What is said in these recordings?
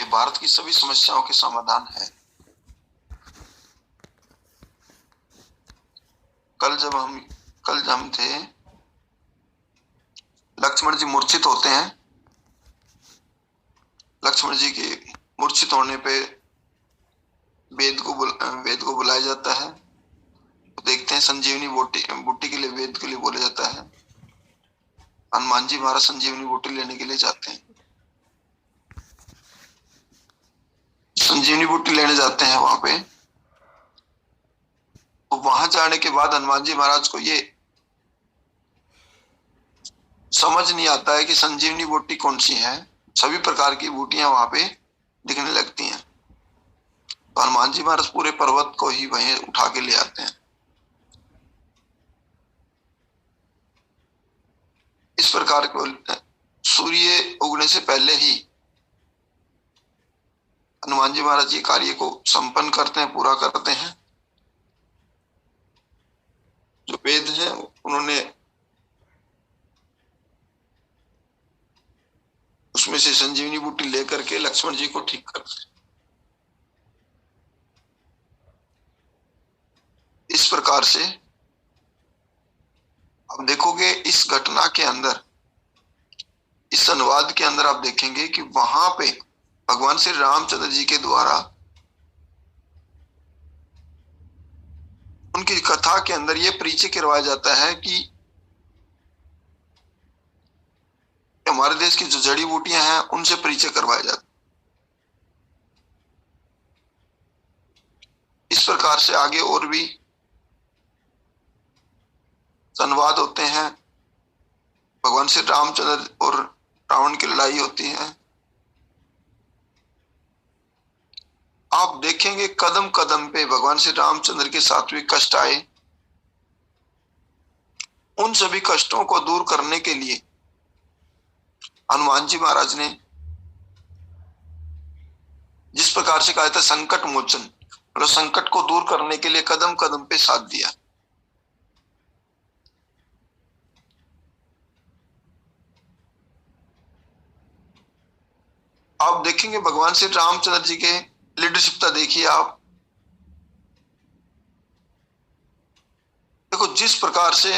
भारत की सभी समस्याओं के समाधान है। कल जब हम थे, लक्ष्मण जी मूर्छित होते हैं। लक्ष्मण जी के मूर्छित होने पे वेद को बुलाया जाता है। तो देखते हैं संजीवनी बूटी के लिए, वेद के लिए बोला जाता है। हनुमान जी महाराज संजीवनी बूटी लेने के लिए जाते हैं। संजीवनी बूटी लेने जाते हैं वहां पे। तो वहां जाने के बाद हनुमान जी महाराज को ये समझ नहीं आता है कि संजीवनी बूटी कौन सी है। सभी प्रकार की बूटियां वहां पे दिखने लगती हैं। तो हनुमान जी महाराज पूरे पर्वत को ही वहीं उठा के ले आते हैं। इस प्रकार को सूर्य उगने से पहले ही हनुमान जी महाराज जी कार्य को संपन्न करते हैं, पूरा करते हैं। जो वेद है उन्होंने उसमें से संजीवनी बूटी लेकर के लक्ष्मण जी को ठीक करते हैं। इस प्रकार से आप देखोगे इस घटना के अंदर, इस अनुवाद के अंदर आप देखेंगे कि वहां पे भगवान श्री रामचंद्र जी के द्वारा उनकी कथा के अंदर यह परिचय करवाया जाता है कि हमारे देश की जो जड़ी बूटियां हैं उनसे परिचय करवाया जाता है। इस प्रकार से आगे और भी संवाद होते हैं। भगवान श्री रामचंद्र और रावण की लड़ाई होती है। आप देखेंगे कदम कदम पे भगवान श्री रामचंद्र के साथ भी कष्ट आए। उन सभी कष्टों को दूर करने के लिए हनुमान जी महाराज ने जिस प्रकार से कहा था संकट मोचन, मतलब संकट को दूर करने के लिए कदम कदम पे साथ दिया। आप देखेंगे भगवान श्री रामचंद्र जी के लीडरशिपता देखिए आप। देखो जिस प्रकार से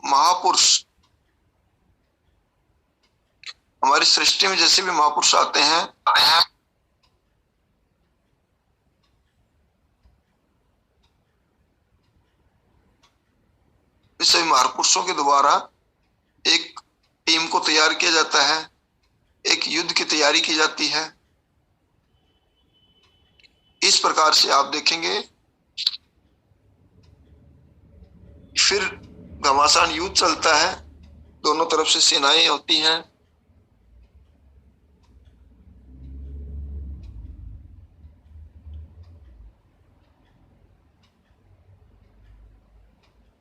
महापुरुष हमारी सृष्टि में जैसे भी महापुरुष आते हैं, इस सभी महापुरुषों के द्वारा एक टीम को तैयार किया जाता है, एक युद्ध की तैयारी की जाती है। इस प्रकार से आप देखेंगे फिर घमासान युद्ध चलता है, दोनों तरफ से सेनाएं होती हैं।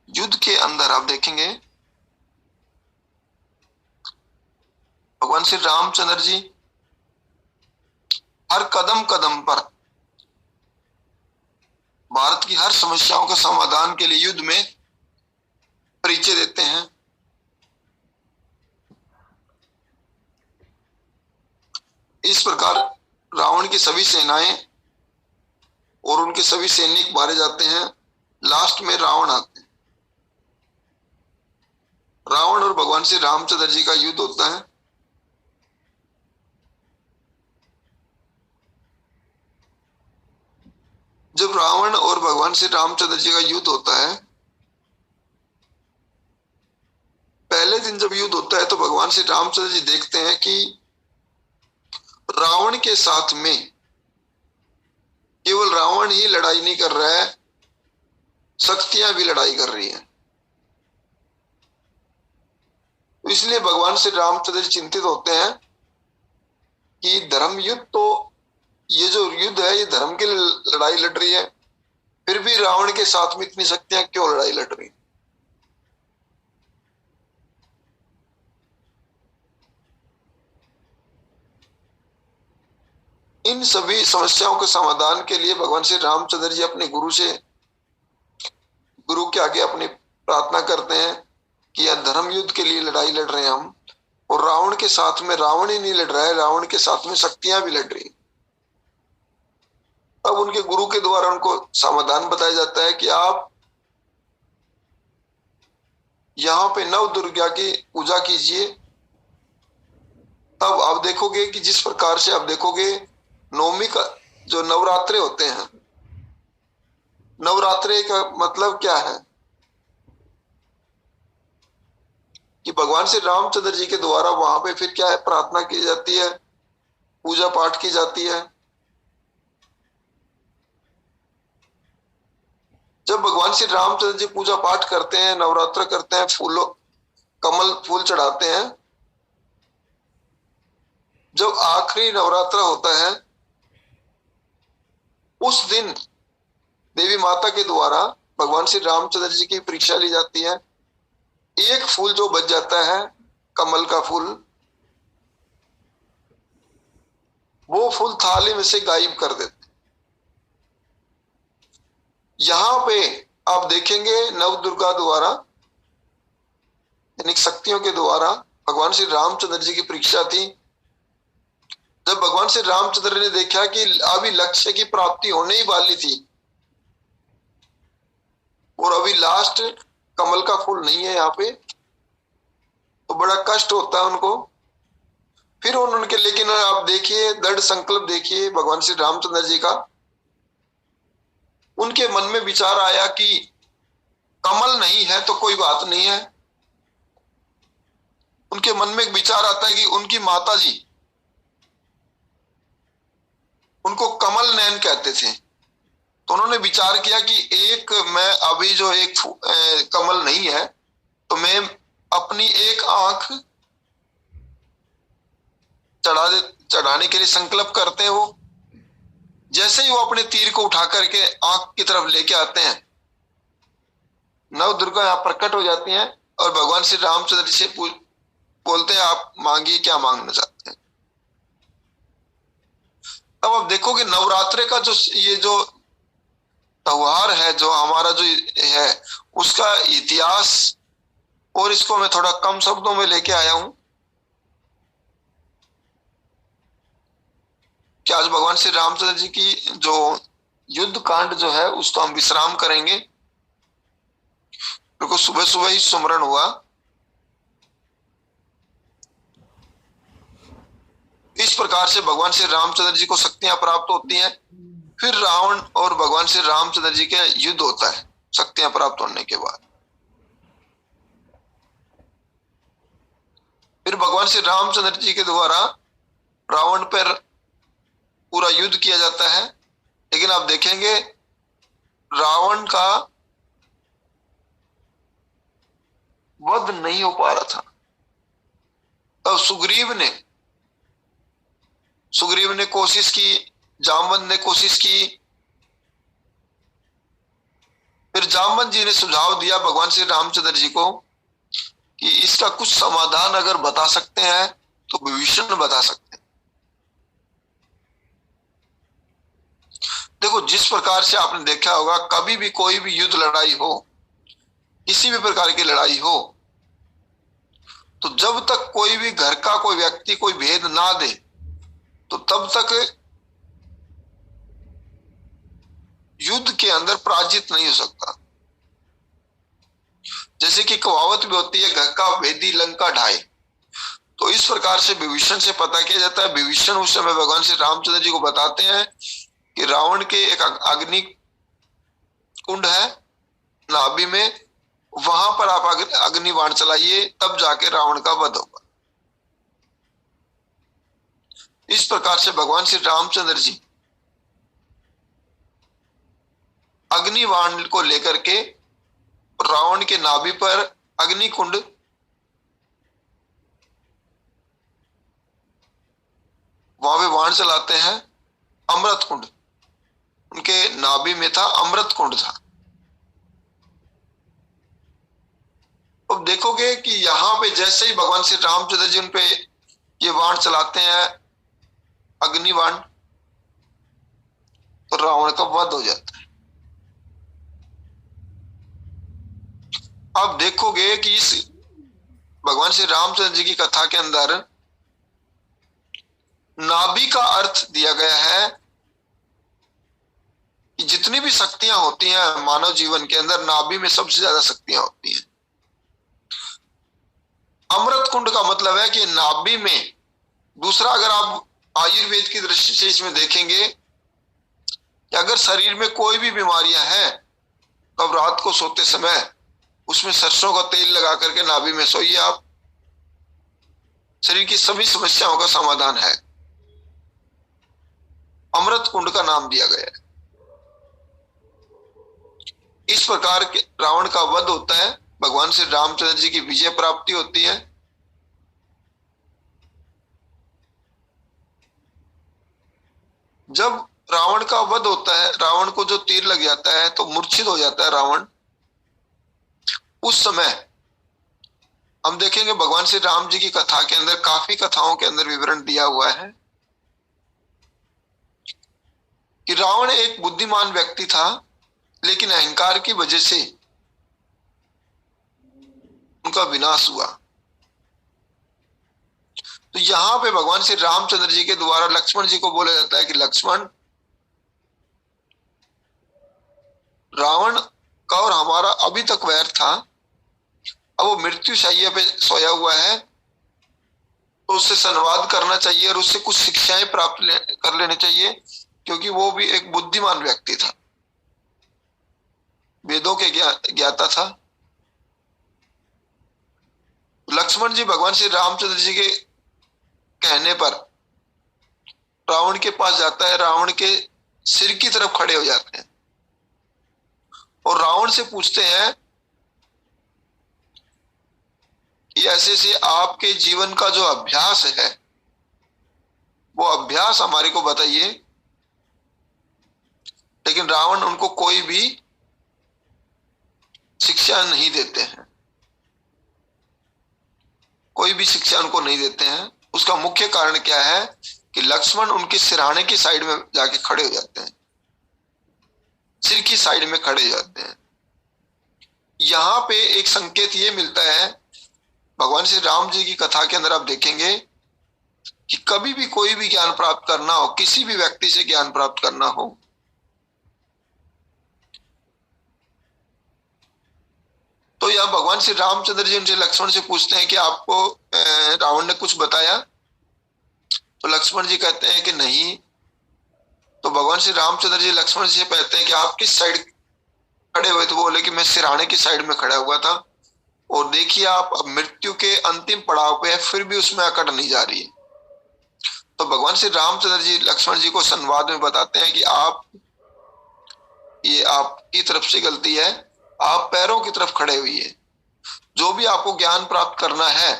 युद्ध के अंदर आप देखेंगे भगवान श्री रामचंद्र जी हर कदम कदम पर भारत की हर समस्याओं के समाधान के लिए युद्ध में परिचय देते हैं। इस प्रकार रावण की सभी सेनाएं और उनके सभी सैनिक मारे जाते हैं। लास्ट में रावण आते हैं। रावण और भगवान श्री रामचंद्र जी का युद्ध होता है। जब रावण और भगवान श्री रामचंद्र जी का युद्ध होता है, पहले दिन जब युद्ध होता है तो भगवान श्री रामचंद्र जी देखते हैं कि रावण के साथ में केवल रावण ही लड़ाई नहीं कर रहा है, शक्तियां भी लड़ाई कर रही हैं। इसलिए भगवान श्री रामचंद्र जी चिंतित होते हैं कि धर्म युद्ध, तो ये जो युद्ध है ये धर्म के लिए लड़ाई लड़ रही है, फिर भी रावण के साथ में इतनी शक्तियां क्यों लड़ाई लड़ रही। इन सभी समस्याओं के समाधान के लिए भगवान श्री रामचंद्र जी अपने गुरु के आगे अपनी प्रार्थना करते हैं कि यह धर्म युद्ध के लिए लड़ाई लड़ रहे हैं हम, और रावण के साथ में रावण ही नहीं लड़ रहा है, रावण के साथ में शक्तियां भी लड़ रही। अब उनके गुरु के द्वारा उनको समाधान बताया जाता है कि आप यहाँ पे नव दुर्गा की पूजा कीजिए। तब आप देखोगे कि जिस प्रकार से आप देखोगे नवमी का जो नवरात्रे होते हैं, नवरात्रे का मतलब क्या है कि भगवान श्री रामचंद्र जी के द्वारा वहां पे फिर क्या है, प्रार्थना की जाती है, पूजा पाठ की जाती है। जब भगवान श्री रामचंद्र जी पूजा पाठ करते हैं, नवरात्र करते हैं, फूलों कमल फूल चढ़ाते हैं, जब आखिरी नवरात्र होता है उस दिन देवी माता के द्वारा भगवान श्री रामचंद्र जी की परीक्षा ली जाती है। एक फूल जो बच जाता है, कमल का फूल, वो फूल थाली में से गायब कर देते। यहां पे आप देखेंगे नव दुर्गा द्वारा यानी शक्तियों के द्वारा भगवान श्री रामचंद्र जी की परीक्षा थी। जब भगवान श्री रामचंद्र ने देखा कि अभी लक्ष्य की प्राप्ति होने ही वाली थी और अभी लास्ट कमल का फूल नहीं है यहाँ पे, तो बड़ा कष्ट होता है उनको। फिर उनके लेकिन आप देखिए दृढ़ संकल्प देखिए भगवान श्री रामचंद्र जी का। उनके मन में विचार आया कि कमल नहीं है तो कोई बात नहीं है। उनके मन में एक विचार आता है कि उनकी माता जी उनको कमल नयन कहते थे, तो उन्होंने विचार किया कि एक मैं अभी जो एक कमल नहीं है तो मैं अपनी एक आंख चढ़ाने के लिए संकल्प करते हैं। वो जैसे ही वो अपने तीर को उठा करके आंख की तरफ लेके आते हैं, नव दुर्गा यहाँ प्रकट हो जाती हैं और भगवान श्री रामचंद्र जी से बोलते हैं आप मांगिए क्या मांगना चाहते हैं। तब आप देखोगे नवरात्रे का जो ये जो त्योहार है, जो हमारा जो है, उसका इतिहास, और इसको मैं थोड़ा कम शब्दों में लेके आया हूं कि आज भगवान श्री रामचंद्र जी की जो युद्ध कांड जो है उसको हम विश्राम करेंगे। मेरे को सुबह सुबह ही स्मरण हुआ, इस प्रकार से भगवान श्री रामचंद्र जी को शक्तियां प्राप्त होती हैं। फिर रावण और भगवान श्री रामचंद्र जी के युद्ध होता है शक्तियां प्राप्त होने के बाद। फिर भगवान श्री रामचंद्र जी के द्वारा रावण पर पूरा युद्ध किया जाता है, लेकिन आप देखेंगे रावण का वध नहीं हो पा रहा था। तब सुग्रीव ने कोशिश की, जामवंत ने कोशिश की। फिर जामवंत जी ने सुझाव दिया भगवान श्री रामचंद्र जी को कि इसका कुछ समाधान अगर बता सकते हैं तो विभीषण बता सकते हैं। देखो जिस प्रकार से आपने देखा होगा, कभी भी कोई भी युद्ध लड़ाई हो, किसी भी प्रकार की लड़ाई हो, तो जब तक कोई भी घर का कोई व्यक्ति कोई भेद ना दे तो तब तक युद्ध के अंदर पराजित नहीं हो सकता। जैसे कि कहावत भी होती है, घर का भेदी लंका ढाए। तो इस प्रकार से विभीषण से पता किया जाता है। विभीषण उस समय भगवान श्री रामचंद्र जी को बताते हैं कि रावण के एक अग्नि कुंड है नाभि में, वहां पर आप अग्नि बाण चलाइए, तब जाके रावण का वध होगा। इस प्रकार से भगवान श्री रामचंद्र जी अग्नि बाण को लेकर के रावण के नाभि पर अग्नि कुंड वहां पे बाण चलाते हैं। अमृत कुंड उनके नाभि में था, अमृत कुंड था। अब देखोगे कि यहां पे जैसे ही भगवान श्री रामचंद्र जी उन पे ये बाण चलाते हैं, अग्नि बाण, तो रावण का वध हो जाता है। आप देखोगे कि इस भगवान श्री रामचंद्र जी की कथा के अंदर नाभि का अर्थ दिया गया है कि जितनी भी शक्तियां होती हैं मानव जीवन के अंदर, नाभि में सबसे ज्यादा शक्तियां होती हैं। अमृत कुंड का मतलब है कि नाभि में, दूसरा अगर आप आयुर्वेद की दृष्टि से इसमें देखेंगे कि अगर शरीर में कोई भी बीमारियां हैं तो अब रात को सोते समय उसमें सरसों का तेल लगा करके नाभि में सोइए आप, शरीर की सभी समस्याओं का समाधान है। अमृत कुंड का नाम दिया गया है। इस प्रकार के रावण का वध होता है, भगवान श्री रामचंद्र जी की विजय प्राप्ति होती है। जब रावण का वध होता है, रावण को जो तीर लग जाता है तो मूर्छित हो जाता है रावण। उस समय हम देखेंगे भगवान श्री राम जी की कथा के अंदर, काफी कथाओं के अंदर विवरण दिया हुआ है कि रावण एक बुद्धिमान व्यक्ति था, लेकिन अहंकार की वजह से उनका विनाश हुआ। तो यहां पे भगवान श्री रामचंद्र जी के द्वारा लक्ष्मण जी को बोला जाता है कि लक्ष्मण, रावण का और हमारा अभी तक वैर था, अब वो मृत्यु शैया पे सोया हुआ है, तो उससे संवाद करना चाहिए और उससे कुछ शिक्षाएं प्राप्त कर लेनी चाहिए, क्योंकि वो भी एक बुद्धिमान व्यक्ति था, वेदों के ज्ञाता था। लक्ष्मण जी भगवान श्री रामचंद्र जी के कहने पर रावण के पास जाता है, रावण के सिर की तरफ खड़े हो जाते हैं और रावण से पूछते हैं कि ऐसे से आपके जीवन का जो अभ्यास है वो अभ्यास हमारे को बताइए। लेकिन रावण उनको कोई भी शिक्षा नहीं देते हैं, कोई भी शिक्षा उनको नहीं देते हैं। उसका मुख्य कारण क्या है कि लक्ष्मण उनके सिरहाने की साइड में जाके खड़े हो जाते हैं, सिर की साइड में खड़े हो जाते हैं। यहां पे एक संकेत ये मिलता है, भगवान श्री राम जी की कथा के अंदर आप देखेंगे कि कभी भी कोई भी ज्ञान प्राप्त करना हो, किसी भी व्यक्ति से ज्ञान प्राप्त करना हो, तो यह भगवान श्री रामचंद्र जी उनसे लक्ष्मण से पूछते हैं कि आपको रावण ने कुछ बताया? तो लक्ष्मण जी कहते हैं कि नहीं। तो भगवान श्री रामचंद्र जी लक्ष्मण जी से कहते हैं कि आप किस साइड खड़े हुए? तो बोले कि मैं सिरहाने की साइड में खड़ा हुआ था, और देखिए आप अब मृत्यु के अंतिम पड़ाव पे है, फिर भी उसमें अकड़ नहीं जा रही है। तो भगवान श्री रामचंद्र जी लक्ष्मण जी को संवाद में बताते हैं कि आप, ये आपकी तरफ से गलती है, आप पैरों की तरफ खड़े हुई है। जो भी आपको ज्ञान प्राप्त करना है,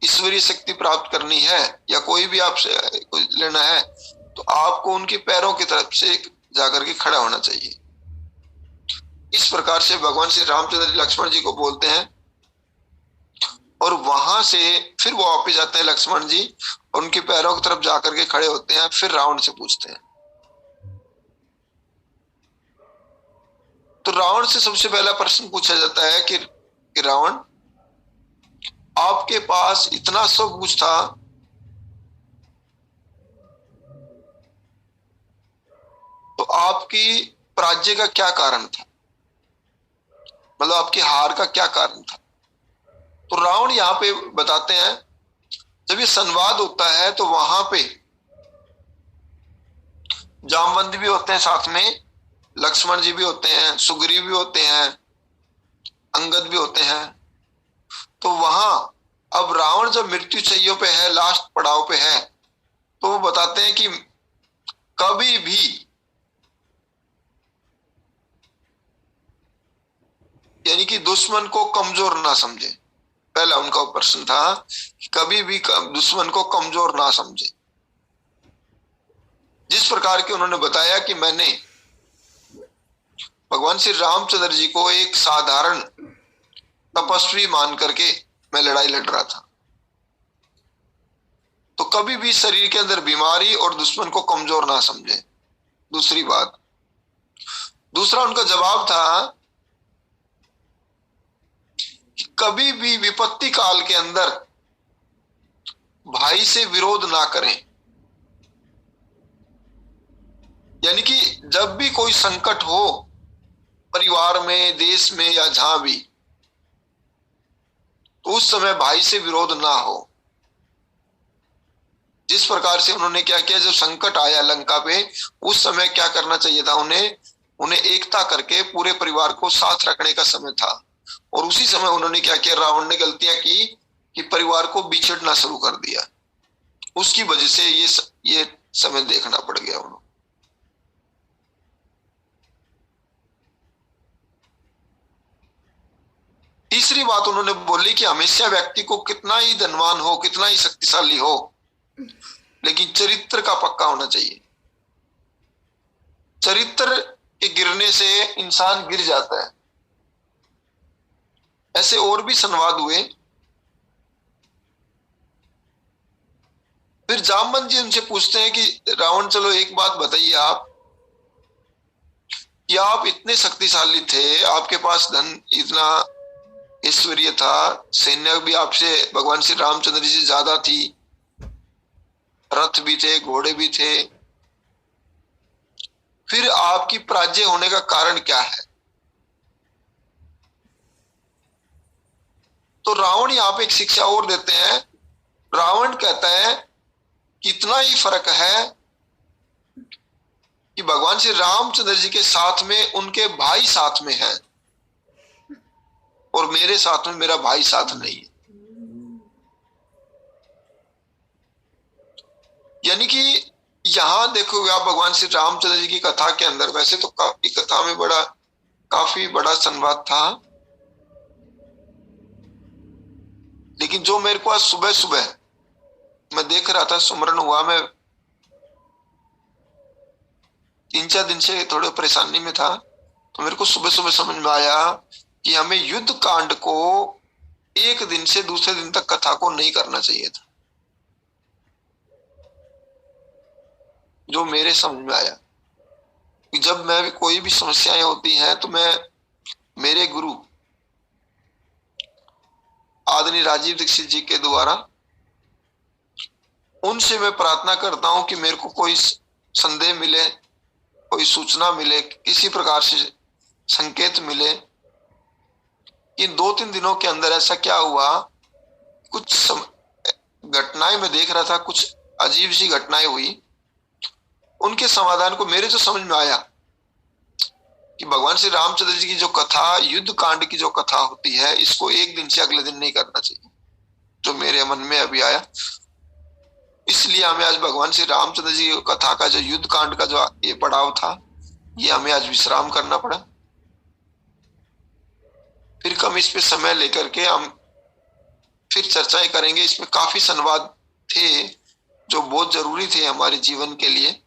ईश्वरीय शक्ति प्राप्त करनी है, या कोई भी आपसे लेना है, तो आपको उनके पैरों की तरफ से जाकर के खड़ा होना चाहिए। इस प्रकार से भगवान श्री रामचंद्र जी लक्ष्मण जी को बोलते हैं, और वहां से फिर वो वापिस जाते हैं लक्ष्मण जी, उनके पैरों की तरफ जाकर के खड़े होते हैं। फिर रावण से पूछते हैं। तो रावण से सबसे पहला प्रश्न पूछा जाता है कि रावण, आपके पास इतना सब कुछ था, तो आपकी पराजय का क्या कारण था? मतलब आपकी हार का क्या कारण था? तो रावण यहां पे बताते हैं, जब ये संवाद होता है तो वहां पे जामवंत भी होते हैं, साथ में लक्ष्मण जी भी होते हैं, सुग्रीव भी होते हैं, अंगद भी होते हैं। तो वहां अब रावण जब मृत्यु शैया पे है, लास्ट पड़ाव पे है, तो वो बताते हैं कि कभी भी, यानी कि दुश्मन को कमजोर ना समझे। पहला उनका प्रश्न था कि कभी भी दुश्मन को कमजोर ना समझे। जिस प्रकार के उन्होंने बताया कि मैंने भगवान श्री रामचंद्र जी को एक साधारण तपस्वी मान करके मैं लड़ाई लड़ रहा था, तो कभी भी शरीर के अंदर बीमारी और दुश्मन को कमजोर ना समझे। दूसरी बात, दूसरा उनका जवाब था कि कभी भी विपत्ति काल के अंदर भाई से विरोध ना करें। यानी कि जब भी कोई संकट हो परिवार में, देश में या जहां भी, तो उस समय भाई से विरोध ना हो। जिस प्रकार से उन्होंने क्या किया, जब संकट आया लंका पे, उस समय क्या करना चाहिए था उन्हें एकता करके पूरे परिवार को साथ रखने का समय था। और उसी समय उन्होंने क्या किया, रावण ने गलतियां की कि परिवार को बिछड़ना शुरू कर दिया। उसकी वजह से ये समय देखना पड़ गया उन्हें। तीसरी बात उन्होंने बोली कि हमेशा व्यक्ति को कितना ही धनवान हो, कितना ही शक्तिशाली हो, लेकिन चरित्र का पक्का होना चाहिए। चरित्र के गिरने से इंसान गिर जाता है। ऐसे और भी संवाद हुए। फिर जामवंत जी उनसे पूछते हैं कि रावण, चलो एक बात बताइए आप, कि आप इतने शक्तिशाली थे, आपके पास धन इतना ऐश्वर्य था, सैन्य भी आपसे भगवान श्री रामचंद्र जी से ज्यादा थी, रथ भी थे, घोड़े भी थे, फिर आपकी पराजय होने का कारण क्या है? तो रावण यहाँ पे एक शिक्षा और देते हैं। रावण कहता है कि इतना ही फर्क है कि भगवान श्री रामचंद्र जी के साथ में उनके भाई साथ में है और मेरे साथ में मेरा भाई साथ नहीं है। यानी कि यहां देखो आप भगवान श्री रामचंद्र जी की कथा के अंदर, वैसे तो कथा में काफी बड़ा संवाद था, लेकिन जो मेरे को आज सुबह सुबह मैं देख रहा था, सुमरन हुआ, मैं 3-4 दिन से थोड़े परेशानी में था, तो मेरे को सुबह सुबह समझ में आया कि हमें युद्ध कांड को एक दिन से दूसरे दिन तक कथा को नहीं करना चाहिए था। जो मेरे समझ में आया कि जब मैं कोई भी समस्याएं होती हैं तो मैं मेरे गुरु आदरणीय राजीव दीक्षित जी के द्वारा उनसे मैं प्रार्थना करता हूं कि मेरे को कोई संदेह मिले, कोई सूचना मिले, किसी प्रकार से संकेत मिले। इन 2-3 दिनों के अंदर ऐसा क्या हुआ, कुछ घटनाएं मैं देख रहा था, कुछ अजीब सी घटनाएं हुई। उनके समाधान को मेरे जो समझ में आया कि भगवान श्री रामचंद्र जी की जो कथा, युद्ध कांड की जो कथा होती है, इसको एक दिन से अगले दिन नहीं करना चाहिए, जो मेरे मन में अभी आया। इसलिए हमें आज भगवान श्री रामचंद्र जी की कथा का जो युद्ध कांड का जो ये पड़ाव था, ये हमें आज विश्राम करना पड़ा। फिर कम इस पे समय लेकर के हम फिर चर्चाएं करेंगे। इसमें काफी संवाद थे जो बहुत जरूरी थे हमारे जीवन के लिए,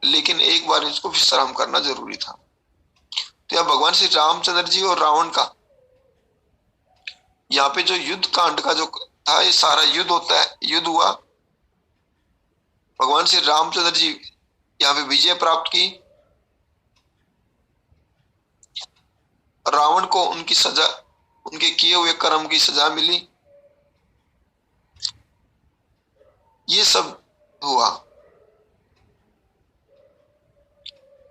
लेकिन एक बार इसको विश्राम करना जरूरी था। तो यह भगवान श्री रामचंद्र जी और रावण का यहाँ पे जो युद्ध कांड का जो था, ये सारा युद्ध होता है, युद्ध हुआ, भगवान श्री रामचंद्र जी यहाँ पे विजय प्राप्त की, रावण को उनकी सजा, उनके किए हुए कर्म की सजा मिली। ये सब हुआ।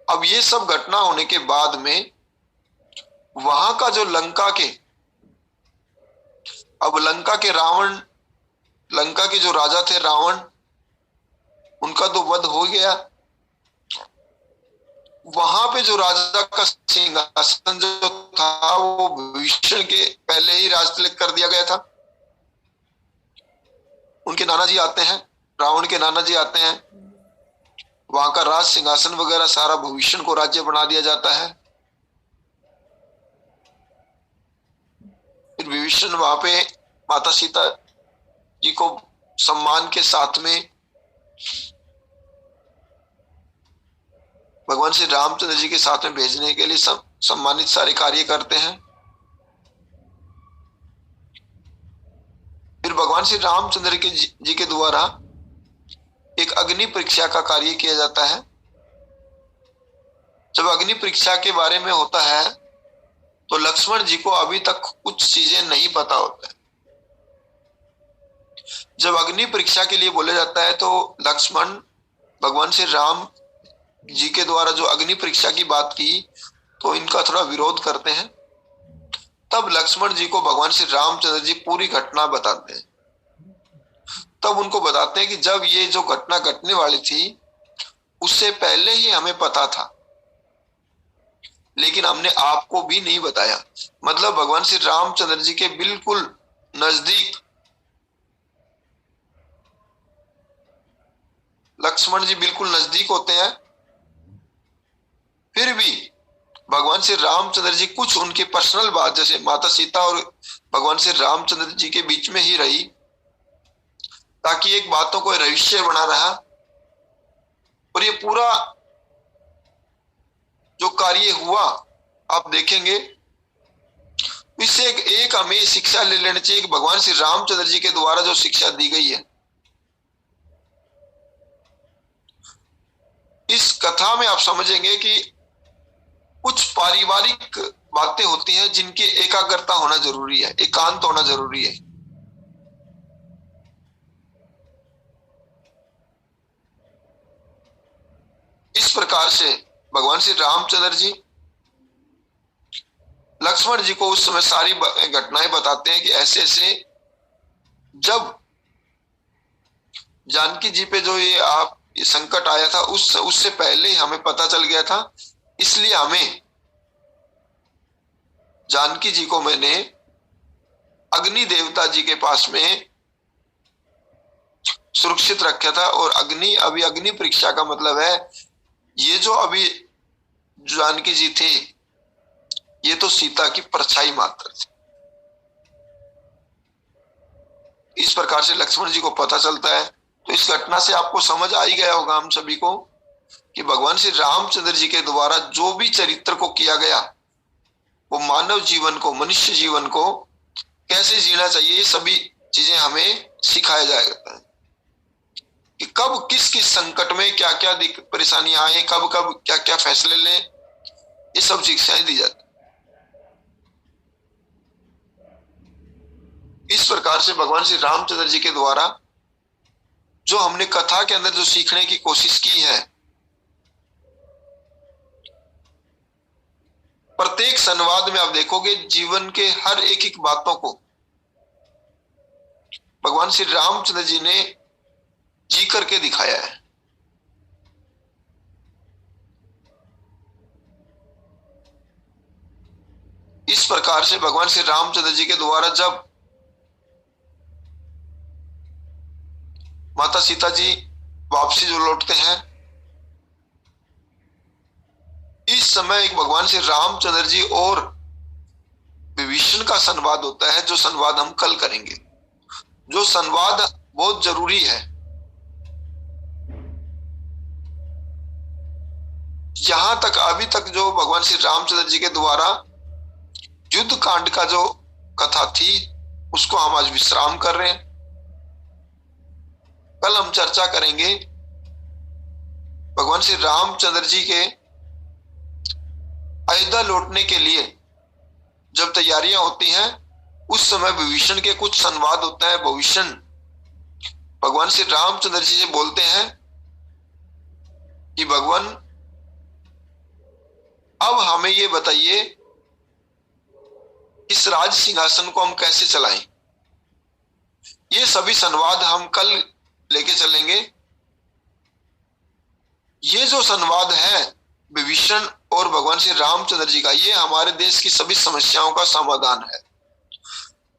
अब ये सब घटना होने के बाद में वहां का जो लंका के, अब लंका के रावण, लंका के जो राजा थे रावण, उनका तो वध हो गया। वहां पे जो राजा का सिंहासन जो था वो विभीषण के पहले ही राज तिलक कर दिया गया था। उनके नाना जी आते हैं, रावण के नाना जी आते हैं, वहां का राज सिंहासन वगैरह सारा विभीषण को राज्य बना दिया जाता है। फिर विभीषण वहां पे माता सीता जी को सम्मान के साथ में भगवान श्री रामचंद्र जी के साथ में भेजने के लिए सम्मानित सारे कार्य करते हैं। फिर भगवान श्री रामचंद्र जी के द्वारा एक अग्नि परीक्षा का कार्य किया जाता है। जब अग्नि परीक्षा के बारे में होता है तो लक्ष्मण जी को अभी तक कुछ चीजें नहीं पता होता है। जब अग्नि परीक्षा के लिए बोला जाता है तो लक्ष्मण भगवान श्री राम जी के द्वारा जो अग्नि परीक्षा की बात की तो इनका थोड़ा विरोध करते हैं। तब लक्ष्मण जी को भगवान श्री रामचंद्र जी पूरी घटना बताते हैं। तब उनको बताते हैं कि जब ये जो घटना घटने वाली थी उससे पहले ही हमें पता था, लेकिन हमने आपको भी नहीं बताया। मतलब भगवान श्री रामचंद्र जी के बिल्कुल नजदीक लक्ष्मण जी बिल्कुल नजदीक होते हैं, फिर भी भगवान श्री रामचंद्र जी कुछ उनकी पर्सनल बात, जैसे माता सीता और भगवान श्री रामचंद्र जी के बीच में ही रही, ताकि एक बातों को रहस्य बना रहा। और ये पूरा जो कार्य हुआ आप देखेंगे, इससे एक हमें शिक्षा ले लेनी चाहिए कि भगवान श्री रामचंद्र जी के द्वारा जो शिक्षा दी गई है, इस कथा में आप समझेंगे कि कुछ पारिवारिक बातें होती हैं जिनकी एकाग्रता होना जरूरी है, एकांत होना जरूरी है। इस प्रकार से भगवान श्री रामचंद्र जी लक्ष्मण जी को उस समय सारी घटनाएं बताते हैं कि ऐसे ऐसे जब जानकी जी पे जो ये संकट आया था उससे पहले ही हमें पता चल गया था, इसलिए हमें जानकी जी को मैंने अग्नि देवता जी के पास में सुरक्षित रखा था। और अग्नि परीक्षा का मतलब है ये जो अभी जानकी जी थे ये तो सीता की परछाई मात्र थी। इस प्रकार से लक्ष्मण जी को पता चलता है। तो इस घटना से आपको समझ आ ही गया होगा हम सभी को कि भगवान श्री रामचंद्र जी के द्वारा जो भी चरित्र को किया गया वो मानव जीवन को, मनुष्य जीवन को कैसे जीना चाहिए, ये सभी चीजें हमें सिखाया जाएगा कि कब किस किस संकट में क्या क्या परेशानियां आए, कब कब क्या क्या फैसले लें, ये सब शिक्षाएं दी जाती। इस प्रकार से भगवान श्री रामचंद्र जी के द्वारा जो हमने कथा के अंदर जो सीखने की कोशिश की है, प्रत्येक संवाद में आप देखोगे जीवन के हर एक बातों को भगवान श्री रामचंद्र जी ने जी करके दिखाया है। इस प्रकार से भगवान श्री रामचंद्र जी के द्वारा जब माता सीता जी वापसी जो लौटते हैं, इस समय एक भगवान श्री रामचंद्र जी और विभीषण का संवाद होता है, जो संवाद हम कल करेंगे। जो संवाद बहुत जरूरी है। यहां तक अभी तक जो भगवान श्री रामचंद्र जी के द्वारा युद्ध कांड का जो कथा थी उसको हम आज विश्राम कर रहे हैं। कल हम चर्चा करेंगे भगवान श्री रामचंद्र जी के अयोध्या लौटने के लिए जब तैयारियां होती हैं, उस समय विभीषण के कुछ संवाद होता है। विभीषण भगवान श्री रामचंद्र जी से बोलते हैं कि भगवान अब हमें ये बताइए इस राज सिंहासन को हम कैसे चलाएं। ये सभी संवाद हम कल लेके चलेंगे। ये जो संवाद है विभीषण और भगवान श्री रामचंद्र जी का, ये हमारे देश की सभी समस्याओं का समाधान है,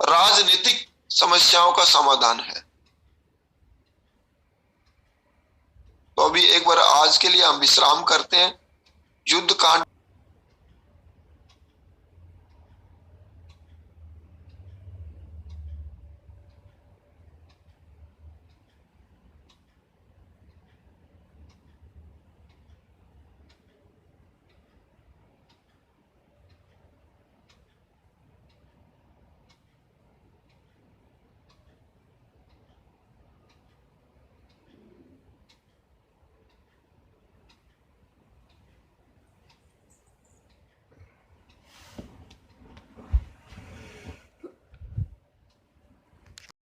राजनीतिक समस्याओं का समाधान है। तो अभी एक बार आज के लिए हम विश्राम करते हैं। युद्ध कांड